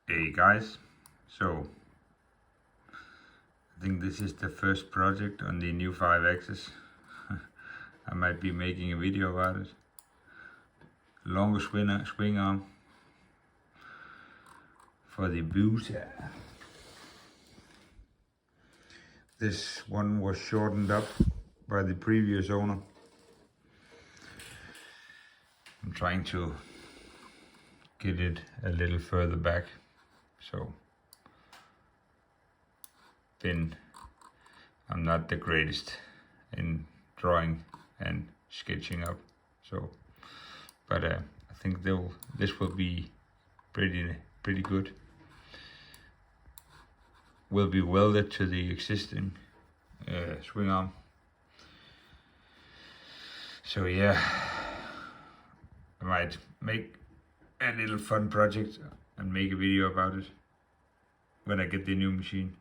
Hey guys, so I think this is the first project on the new 5-axis. I might be making a video about it. Longer swing arm for the hayabusa. This one was shortened up by the previous owner. I'm trying to get it a little further back, so I'm not the greatest in drawing and sketching up, but I think this will be pretty good. Will be welded to the existing swing arm. So yeah, I might make a little fun project and make a video about it when I get the new machine.